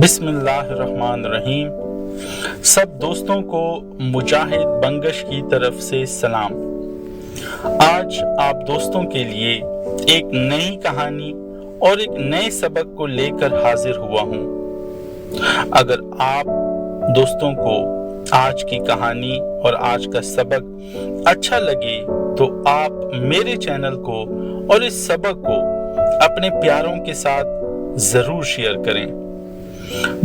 बिस्मिल्लाहिर्रहमानिर्रहीम। सब दोस्तों को मुजाहिद बंगश की तरफ से सलाम। आज आप दोस्तों के लिए एक नई कहानी और एक नए सबक को लेकर हाजिर हुआ हूँ। अगर आप दोस्तों को आज की कहानी और आज का सबक अच्छा लगे तो आप मेरे चैनल को और इस सबक को अपने प्यारों के साथ जरूर शेयर करें।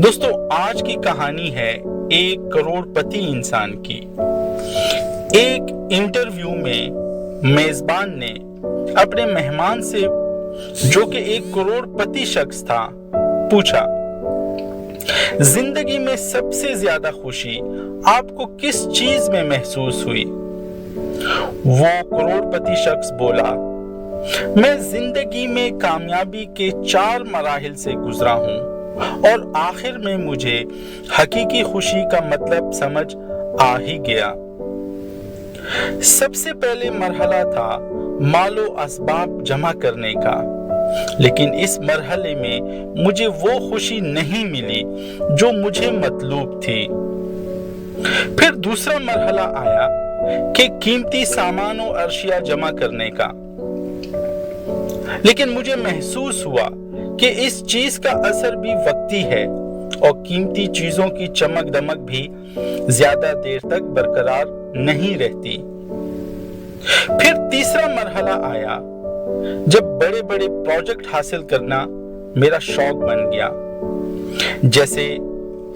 दोस्तों, आज की कहानी है एक करोड़पति इंसान की। एक इंटरव्यू में मेजबान ने अपने मेहमान से, जो कि एक करोड़पति शख्स था, पूछा, जिंदगी में सबसे ज्यादा खुशी आपको किस चीज में महसूस हुई? वो करोड़पति शख्स बोला, मैं जिंदगी में कामयाबी के 4 मराहिल से गुजरा हूं और आखिर में मुझे हकीकी खुशी का मतलब समझ आ ही गया। सबसे पहले मरहला था मालो असबाब जमा करने का, लेकिन इस मरहले में मुझे वो खुशी नहीं मिली जो मुझे मतलूब थी। फिर दूसरा मरहला आया कि कीमती सामान और अशिया जमा करने का, लेकिन मुझे महसूस हुआ कि इस चीज का असर भी वक्ती है और कीमती चीजों की चमक दमक भी ज्यादा देर तक बरकरार नहीं रहती। फिर तीसरा मरहला आया जब बड़े बड़े प्रोजेक्ट हासिल करना मेरा शौक बन गया, जैसे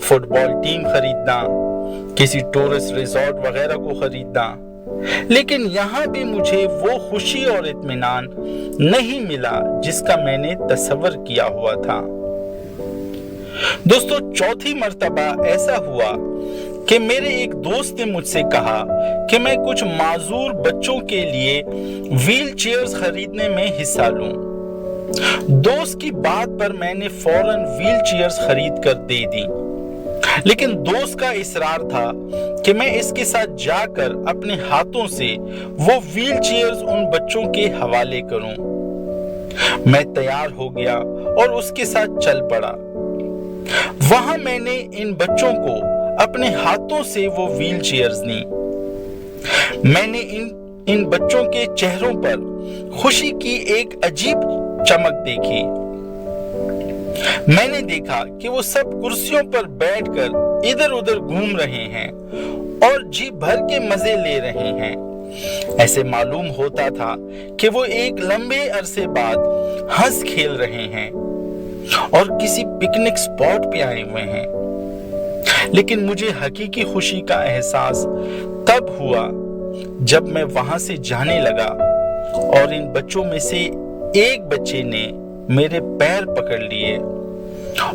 फुटबॉल टीम खरीदना, किसी टूरिस्ट रिजॉर्ट वगैरह को खरीदना। लेकिन यहाँ भी मुझे वो खुशी और इत्मीनान नहीं मिला जिसका मैंने तसव्वुर किया हुआ था। दोस्तों, चौथी मर्तबा ऐसा हुआ कि मेरे एक दोस्त ने मुझसे कहा कि मैं कुछ माजूर बच्चों के लिए व्हील चेयर्स खरीदने में हिस्सा लूं। दोस्त की बात पर मैंने फौरन व्हील चेयर्स खरीद कर दे दी, लेकिन दोस्त का इसरार था कि मैं इसके साथ जाकर अपने हाथों से वो व्हील चेयर्स उन बच्चों के हवाले करूं। मैं तैयार हो गया और उसके साथ चल पड़ा। वहां मैंने इन बच्चों को अपने हाथों से वो व्हील चेयर्स दी। मैंने इन बच्चों के चेहरों पर खुशी की एक अजीब चमक देखी। मैंने देखा कि वो सब कुर्सियों पर बैठकर इधर उधर घूम रहे हैं और जी भर के मजे ले रहे हैं। ऐसे मालूम होता था कि वो एक लंबे अरसे बाद हंस खेल रहे हैं और किसी पिकनिक स्पॉट पे आए हुए हैं। लेकिन मुझे हकीकी खुशी का एहसास तब हुआ जब मैं वहां से जाने लगा और इन बच्चों में से एक बच्चे ने मेरे पैर पकड़ लिए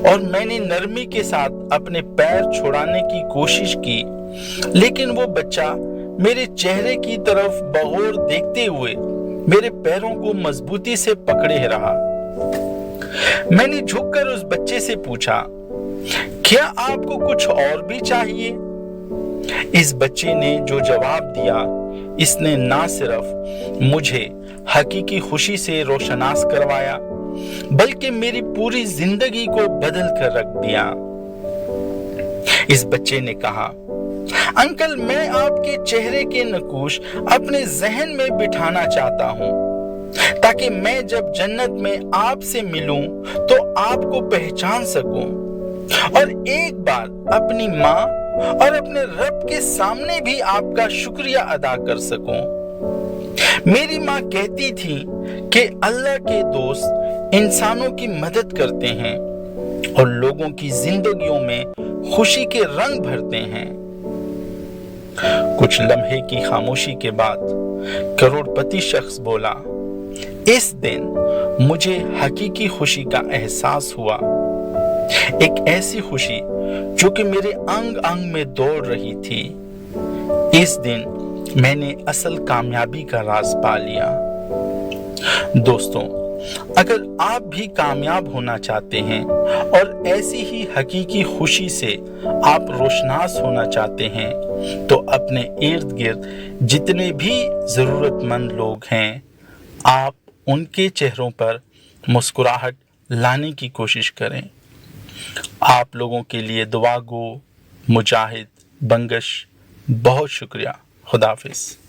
और मैंने नरमी के साथ अपने पैर छुड़ाने की कोशिश की, लेकिन वो बच्चा मेरे चेहरे की तरफ बगौर देखते हुए मेरे पैरों को मजबूती से पकड़े रहा। मैंने झुककर उस बच्चे से पूछा, क्या आपको कुछ और भी चाहिए? इस बच्चे ने जो जवाब दिया, इसने ना सिर्फ मुझे हकीकी खुशी से रोशनास करवाया बल्कि मेरी पूरी जिंदगी को बदल कर रख दिया। इस बच्चे ने कहा, अंकल, मैं आपके चेहरे के नकूश अपने जहन में बिठाना चाहता हूँ ताकि मैं जब जन्नत में आपसे मिलूं तो आपको पहचान सकूं और एक बार अपनी माँ और अपने रब के सामने भी आपका शुक्रिया अदा कर सकूं। मेरी माँ कहती थी कि अल्लाह के दोस्त इंसानों की मदद करते हैं और लोगों की जिंदगियों में खुशी के रंग भरते हैं। कुछ लम्हे की खामोशी के बाद करोड़पति शख्स बोला, इस दिन मुझे हकीकी खुशी का एहसास हुआ, एक ऐसी खुशी जो कि मेरे अंग अंग में दौड़ रही थी। इस दिन मैंने असल कामयाबी का राज पा लिया। दोस्तों, अगर आप भी कामयाब होना चाहते हैं और ऐसी ही हकीकी खुशी से आप रोशनास होना चाहते हैं तो अपने इर्द गिर्द जितने भी जरूरतमंद लोग हैं, आप उनके चेहरों पर मुस्कुराहट लाने की कोशिश करें। آپ لوگوں کے لیے دعا گو مجاہد بنگش، بہت شکریہ۔ خدا حافظ۔